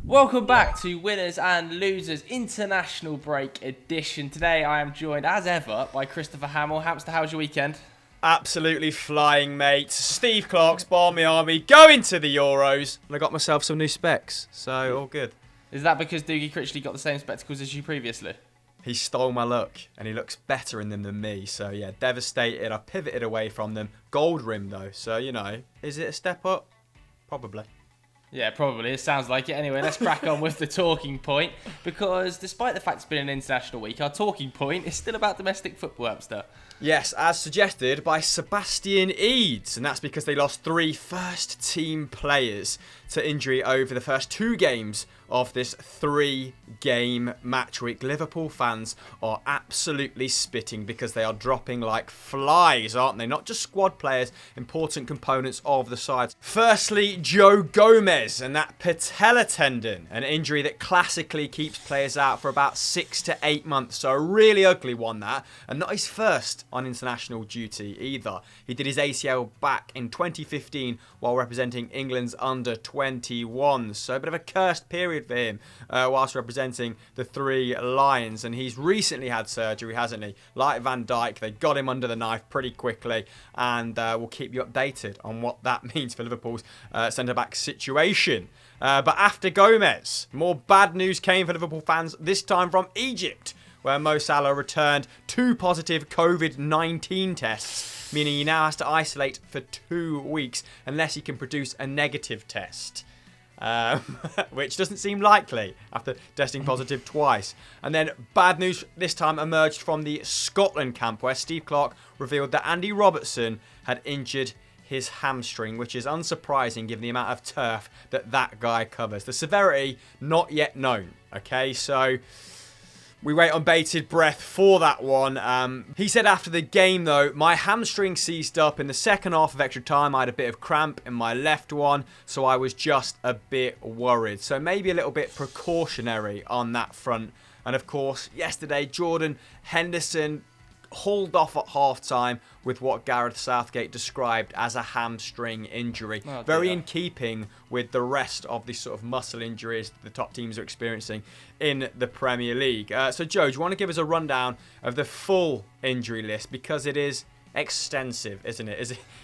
Welcome back to Winners and Losers International Break Edition. Today I am joined, as ever, by Christopher Hamill. Hamster, how's your weekend? Absolutely flying, mate. Steve Clark's Barmy Army going to the Euros. And I got myself some new specs, so all good. Is that because Dougie Critchley got the same spectacles as you previously? He stole my look, and he looks better in them than me. So, yeah, devastated. I pivoted away from them. Gold rim, though. So, is it a step up? Probably. Yeah, probably. It sounds like it. Anyway, let's crack on with the talking point. Because despite the fact it's been an international week, our talking point is still about domestic football, Hamster. Yes, as suggested by Sebastian Eads. And that's because they lost 3 first-team players to injury over the first 2 games of this 3-game match week. Liverpool fans are absolutely spitting because they are dropping like flies, aren't they? Not just squad players, important components of the side. Firstly, Joe Gomez and that patella tendon, an injury that classically keeps players out for about 6 to 8 months. So a really ugly one, that. And not his first on international duty either. He did his ACL back in 2015 while representing England's under-21. So a bit of a cursed period for him whilst representing the 3 Lions, and he's recently had surgery, hasn't he? Like Van Dijk, they got him under the knife pretty quickly, and we'll keep you updated on what that means for Liverpool's centre-back situation. But after Gomez, more bad news came for Liverpool fans, this time from Egypt, where Mo Salah returned 2 positive COVID-19 tests, meaning he now has to isolate for 2 weeks unless he can produce a negative test. Which doesn't seem likely after testing positive twice. And then bad news this time emerged from the Scotland camp, where Steve Clark revealed that Andy Robertson had injured his hamstring, which is unsurprising given the amount of turf that guy covers. The severity not yet known. Okay, so we wait on bated breath for that one. He said after the game, though, my hamstring seized up in the second half of extra time. I had a bit of cramp in my left one, so I was just a bit worried. So maybe a little bit precautionary on that front. And of course, yesterday, Jordan Henderson hauled off at half-time with what Gareth Southgate described as a hamstring injury. Oh, very in keeping with the rest of the sort of muscle injuries the top teams are experiencing in the Premier League. So, Joe, do you want to give us a rundown of the full injury list? Because it is extensive, isn't it?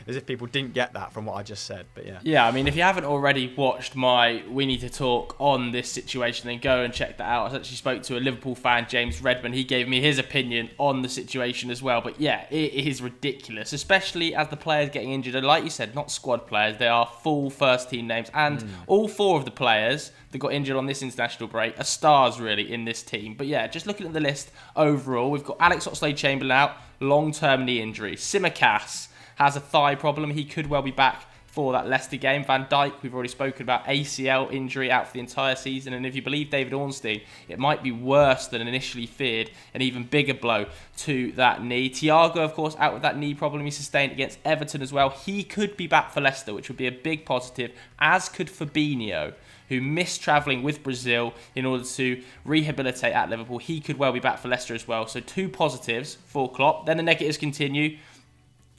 As if people didn't get that from what I just said, but yeah. Yeah, I mean, if you haven't already watched my We Need to Talk on this situation, then go and check that out. I actually spoke to a Liverpool fan, James Redmond. He gave me his opinion on the situation as well. But yeah, it is ridiculous, especially as the players getting injured. And like you said, not squad players, they are full first team names. And all 4 of the players that got injured on this international break are stars really in this team. But yeah, just looking at the list overall, we've got Alex Oxlade-Chamberlain out, long-term knee injury. Simicast has a thigh problem. He could well be back for that Leicester game. Van Dijk, we've already spoken about, ACL injury out for the entire season. And if you believe David Ornstein, it might be worse than initially feared, an even bigger blow to that knee. Thiago, of course, out with that knee problem he sustained against Everton as well. He could be back for Leicester, which would be a big positive, as could Fabinho, who missed travelling with Brazil in order to rehabilitate at Liverpool. He could well be back for Leicester as well. So 2 positives for Klopp. Then the negatives continue,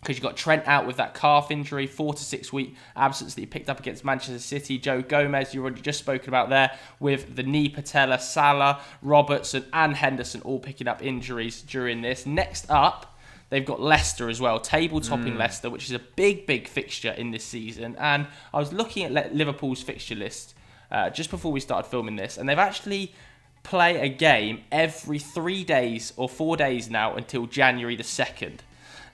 because you've got Trent out with that calf injury, 4 to 6 week absence that he picked up against Manchester City. Joe Gomez, you've already just spoken about there, with the knee patella. Salah, Robertson and Henderson all picking up injuries during this. Next up, they've got Leicester as well, table-topping Leicester, which is a big fixture in this season. And I was looking at Liverpool's fixture list just before we started filming this, and they've actually play a game every 3 days or 4 days now until January the 2nd.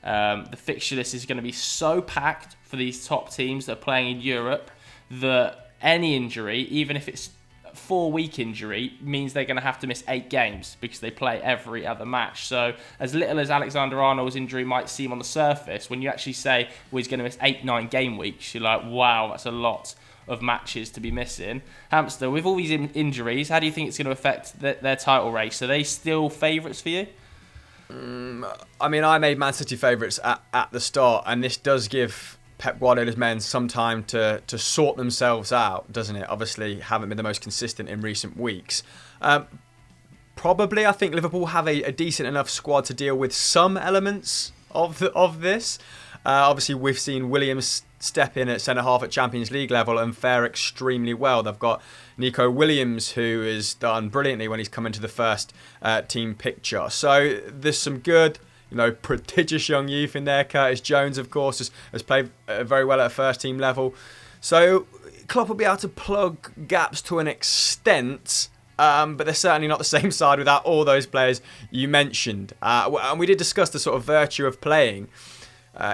The fixture list is going to be so packed for these top teams that are playing in Europe that any injury, even if it's a 4-week injury, means they're going to have to miss 8 games because they play every other match. So as little as Alexander-Arnold's injury might seem on the surface, when you actually say, well, he's going to miss 8-9 game weeks, you're like, wow, that's a lot of matches to be missing. Hamster, with all these injuries, how do you think it's going to affect their title race? Are they still favourites for you? I mean, I made Man City favourites at the start, and this does give Pep Guardiola's men some time to sort themselves out, doesn't it? Obviously, haven't been the most consistent in recent weeks. Probably, I think Liverpool have a decent enough squad to deal with some elements of this. Obviously, we've seen Williams step in at centre-half at Champions League level and fare extremely well. They've got Nico Williams, who has done brilliantly when he's come into the first team picture. So there's some good, prodigious young youth in there. Curtis Jones, of course, has played very well at a first-team level. So Klopp will be able to plug gaps to an extent, but they're certainly not the same side without all those players you mentioned. And we did discuss the sort of virtue of playing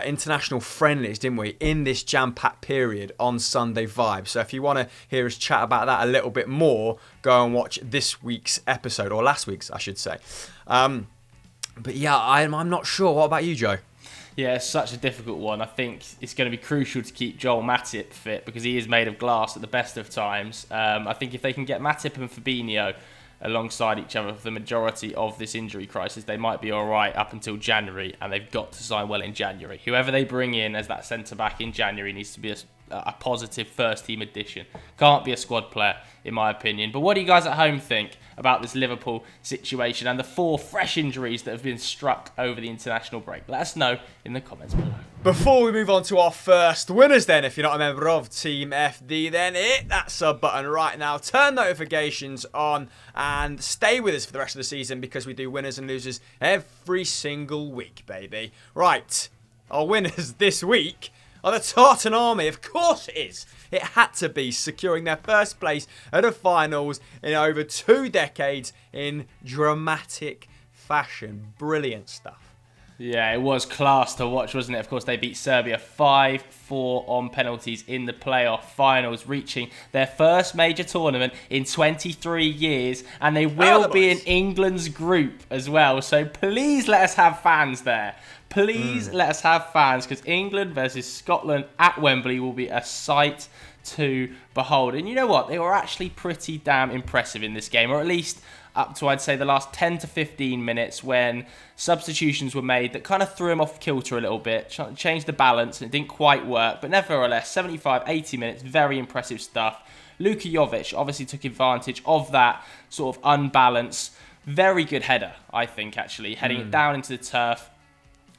international friendlies, didn't we, in this jam-packed period on Sunday Vibe. So if you want to hear us chat about that a little bit more, go and watch this week's episode, or last week's, I should say. But yeah, I'm not sure. What about you, Joe? Yeah, it's such a difficult one. I think it's going to be crucial to keep Joel Matip fit because he is made of glass at the best of times. I think if they can get Matip and Fabinho alongside each other for the majority of this injury crisis, they might be all right up until January, and they've got to sign well in January. Whoever they bring in as that centre-back in January needs to be a positive first-team addition. Can't be a squad player, in my opinion. But what do you guys at home think about this Liverpool situation and the 4 fresh injuries that have been struck over the international break? Let us know in the comments below. Before we move on to our first winners then, if you're not a member of Team FD, then hit that sub button right now, turn notifications on, and stay with us for the rest of the season because we do winners and losers every single week, baby. Right, our winners this week are the Tartan Army. Of course it is. It had to be, securing their first place at the finals in over 2 decades in dramatic fashion. Brilliant stuff. Yeah, it was class to watch, wasn't it? Of course, they beat Serbia 5-4 on penalties in the playoff finals, reaching their first major tournament in 23 years, and they will be in England's group as well. So please let us have fans there. Please let us have fans, because England versus Scotland at Wembley will be a sight to behold. And you know what? They were actually pretty damn impressive in this game, or at least up to, I'd say, the last 10 to 15 minutes when substitutions were made that kind of threw him off kilter a little bit, changed the balance, and it didn't quite work. But nevertheless, 75, 80 minutes, very impressive stuff. Luka Jovic obviously took advantage of that sort of unbalance. Very good header, I think, actually, heading it down into the turf.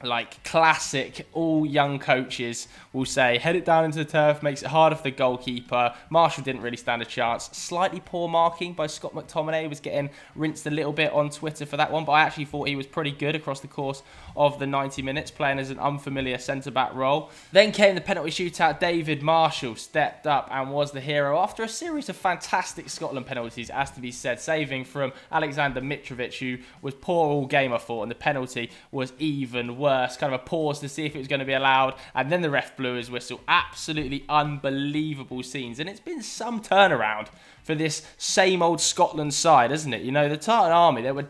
Like classic, all young coaches will say, head it down into the turf, makes it harder for the goalkeeper. Marshall didn't really stand a chance. Slightly poor marking by Scott McTominay, was getting rinsed a little bit on Twitter for that one, but I actually thought he was pretty good across the course of the 90 minutes, playing as an unfamiliar centre-back role. Then came the penalty shootout. David Marshall stepped up and was the hero after a series of fantastic Scotland penalties, as to be said, saving from Alexander Mitrovic, who was poor all game, I thought, and the penalty was even worse. Kind of a pause to see if it was going to be allowed, and then the ref blew his whistle. Absolutely unbelievable scenes, and it's been some turnaround for this same old Scotland side, hasn't it? You know, the Tartan Army, they were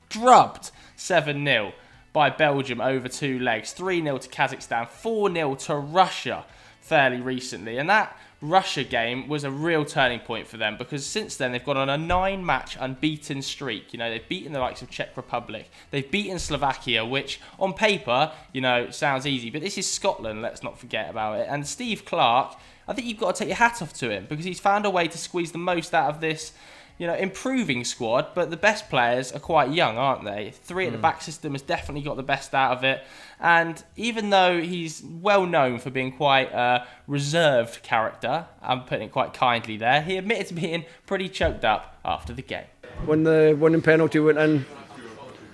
drubbed 7-0 by Belgium over 2 legs, 3-0 to Kazakhstan, 4-0 to Russia fairly recently, and that Russia game was a real turning point for them, because since then they've gone on a 9-match unbeaten streak. You know, they've beaten the likes of Czech Republic, they've beaten Slovakia, which on paper, you know, sounds easy, but this is Scotland, let's not forget about it. And Steve Clarke, I think you've got to take your hat off to him, because he's found a way to squeeze the most out of this, you know, improving squad, but the best players are quite young, aren't they? 3 at the back system has definitely got the best out of it. And even though he's well known for being quite a reserved character, I'm putting it quite kindly there, he admitted to being pretty choked up after the game. When the winning penalty went in,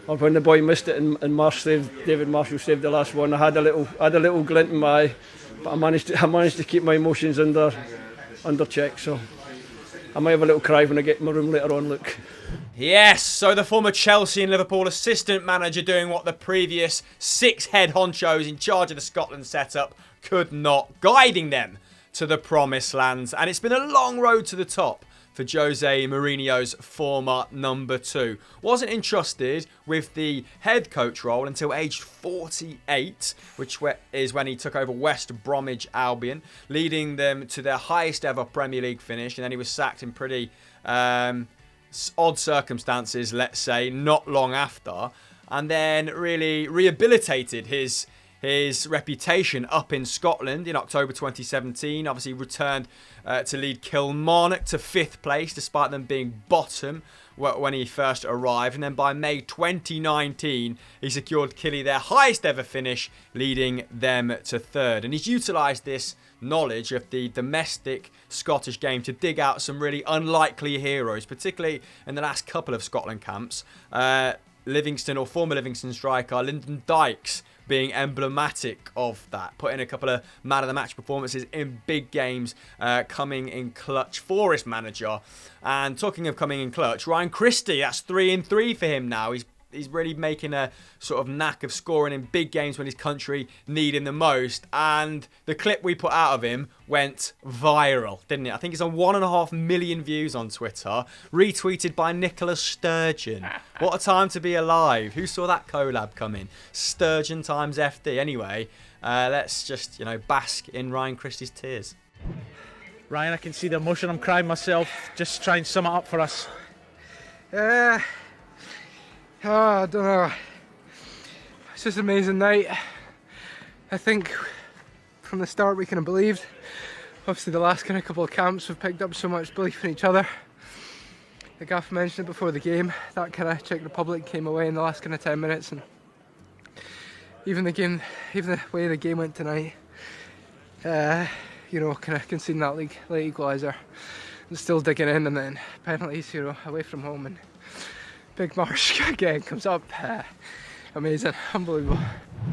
or when the boy missed it and David Marshall saved the last one, I had a little glint in my eye, but I managed to keep my emotions under check, so I might have a little cry when I get in my room later on, look. Yes, so the former Chelsea and Liverpool assistant manager doing what the previous 6 head honchos in charge of the Scotland setup could not, guiding them to the promised lands. And it's been a long road to the top for Jose Mourinho's former number 2. Wasn't entrusted with the head coach role until age 48, which is when he took over West Bromwich Albion, leading them to their highest ever Premier League finish. And then he was sacked in pretty odd circumstances, let's say, not long after. And then really rehabilitated his his reputation up in Scotland in October 2017. Obviously returned to lead Kilmarnock to 5th place despite them being bottom when he first arrived. And then by May 2019, he secured Killie their highest ever finish, leading them to 3rd. And he's utilised this knowledge of the domestic Scottish game to dig out some really unlikely heroes, particularly in the last couple of Scotland camps. Livingston, or former Livingston striker Lyndon Dykes, being emblematic of that, putting a couple of man of the match performances in big games, coming in clutch for his manager. And talking of coming in clutch, Ryan Christie, that's 3 in 3 for him now. He's really making a sort of knack of scoring in big games when his country need him the most. And the clip we put out of him went viral, didn't it? I think it's on 1.5 million views on Twitter, retweeted by Nicola Sturgeon. What a time to be alive. Who saw that collab coming? Sturgeon times FD. Anyway, let's just, bask in Ryan Christie's tears. Ryan, I can see the emotion. I'm crying myself. Just try and sum it up for us. I don't know. It's just an amazing night. I think from the start we kind of believed. Obviously the last kind of couple of camps we've picked up so much belief in each other. The gaff mentioned it before the game. That kind of Czech Republic came away in the last kind of 10 minutes, and even the way the game went tonight. Kind of conceding that late equaliser and still digging in, and then penalties, away from home, and Big Marsh again comes up. Amazing, unbelievable.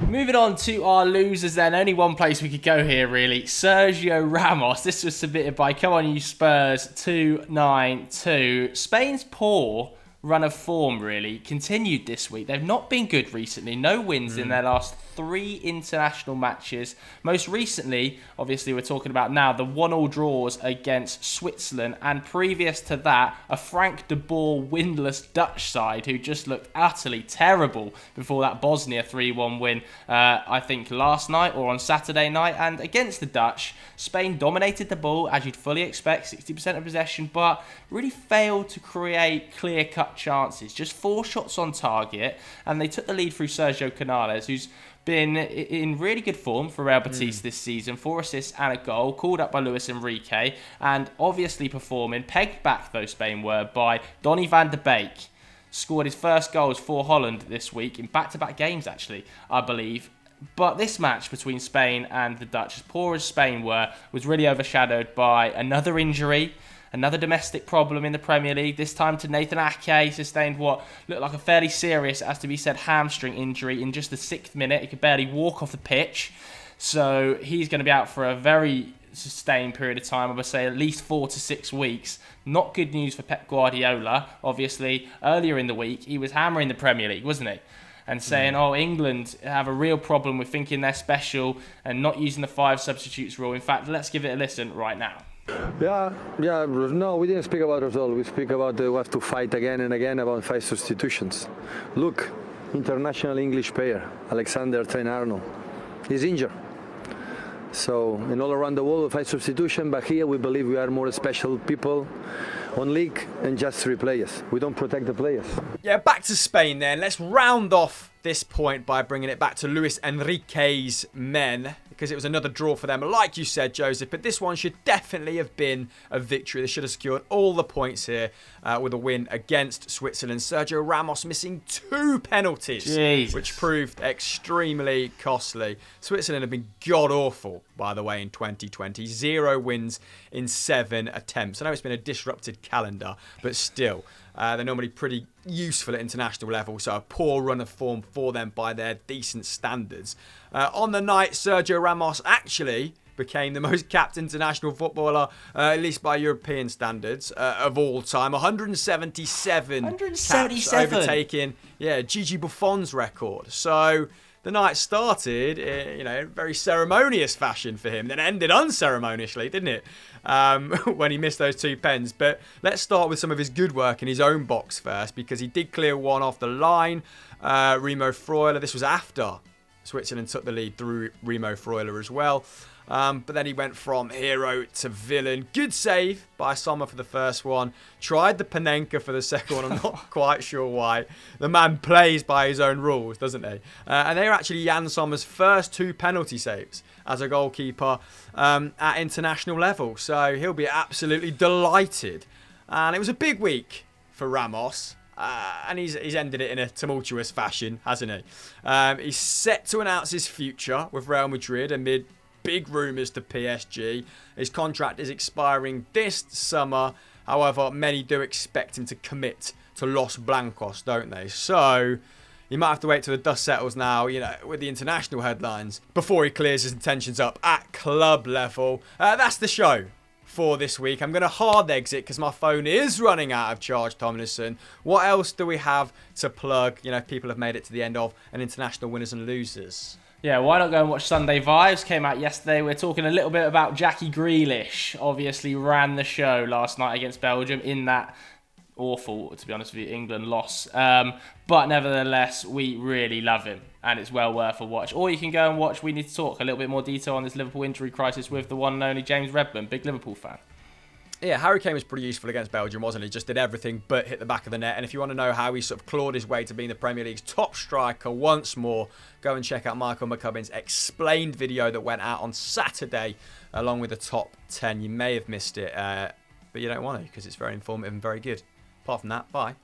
Moving on to our losers then. Only one place we could go here, really. Sergio Ramos. This was submitted by Come On You Spurs 292. Spain's poor run of form, really, continued this week. They've not been good recently. No wins in their last 3 international matches. Most recently, obviously we're talking about now, the 1-1 draws against Switzerland, and previous to that, a Frank de Boer winless Dutch side who just looked utterly terrible before that Bosnia 3-1 win, I think last night or on Saturday night. And against the Dutch, Spain dominated the ball, as you'd fully expect, 60% of possession, but really failed to create clear-cut chances. Just 4 shots on target, and they took the lead through Sergio Canales, who's been in really good form for Real Betis this season. 4 assists and a goal, called up by Luis Enrique, and obviously performing. Pegged back, though, Spain were, by Donny van de Beek. Scored his first goals for Holland this week, in back-to-back games, actually, I believe. But this match between Spain and the Dutch, as poor as Spain were, was really overshadowed by another injury. Another domestic problem in the Premier League, this time to Nathan Ake, sustained what looked like a fairly serious, as to be said, hamstring injury in just the 6th minute. He could barely walk off the pitch. So he's going to be out for a very sustained period of time, I would say at least 4 to 6 weeks. Not good news for Pep Guardiola. Obviously, earlier in the week, he was hammering the Premier League, wasn't he? And saying, England have a real problem with thinking they're special and not using the 5 substitutes rule. In fact, let's give it a listen right now. Yeah. No, we didn't speak about result. We speak about we have to fight again and again about 5 substitutions. Look, international English player, Alexander-Arnold, he's injured. So, in all around the world, 5 substitution, but here we believe we are more special people on league and just 3 players. We don't protect the players. Yeah, back to Spain then. Let's round off this point by bringing it back to Luis Enrique's men, because it was another draw for them, like you said, Joseph. But this one should definitely have been a victory. They should have secured all the points here with a win against Switzerland. Sergio Ramos missing 2 penalties, Jesus, which proved extremely costly. Switzerland have been god-awful, by the way, in 2020. 0 wins in 7 attempts. I know it's been a disrupted calendar, but still, they're normally pretty useful at international level, so a poor run of form for them by their decent standards. On the night, Sergio Ramos actually became the most capped international footballer, at least by European standards, of all time. 177 caps, overtaking Gigi Buffon's record. So the night started in very ceremonious fashion for him, then ended unceremoniously, didn't it? When he missed those 2 pens. But let's start with some of his good work in his own box first, because he did clear one off the line. Remo Freuler, this was after Switzerland took the lead through Remo Freuler as well. But then he went from hero to villain. Good save by Sommer for the first one. Tried the Panenka for the second one. I'm not quite sure why. The man plays by his own rules, doesn't he? And they are actually Jan Sommer's first 2 penalty saves as a goalkeeper at international level. So he'll be absolutely delighted. And it was a big week for Ramos. And he's ended it in a tumultuous fashion, hasn't he? He's set to announce his future with Real Madrid amid big rumours to PSG. His contract is expiring this summer. However, many do expect him to commit to Los Blancos, don't they? So you might have to wait till the dust settles now, with the international headlines, before he clears his intentions up at club level. That's the show for this week. I'm going to hard exit because my phone is running out of charge, Tomlinson. What else do we have to plug? People have made it to the end of an international winners and losers. Yeah, why not go and watch Sunday Vibes? Came out yesterday. We're talking a little bit about Jackie Grealish. Obviously ran the show last night against Belgium in that awful, to be honest with you, England loss. But nevertheless, we really love him and it's well worth a watch. Or you can go and watch We Need to Talk, a little bit more detail on this Liverpool injury crisis with the one and only James Redman, big Liverpool fan. Yeah, Harry Kane was pretty useful against Belgium, wasn't he? Just did everything but hit the back of the net. And if you want to know how he sort of clawed his way to being the Premier League's top striker once more, go and check out Michael McCubbin's explained video that went out on Saturday, along with the top 10. You may have missed it, but you don't want to because it's very informative and very good. Apart from that, bye.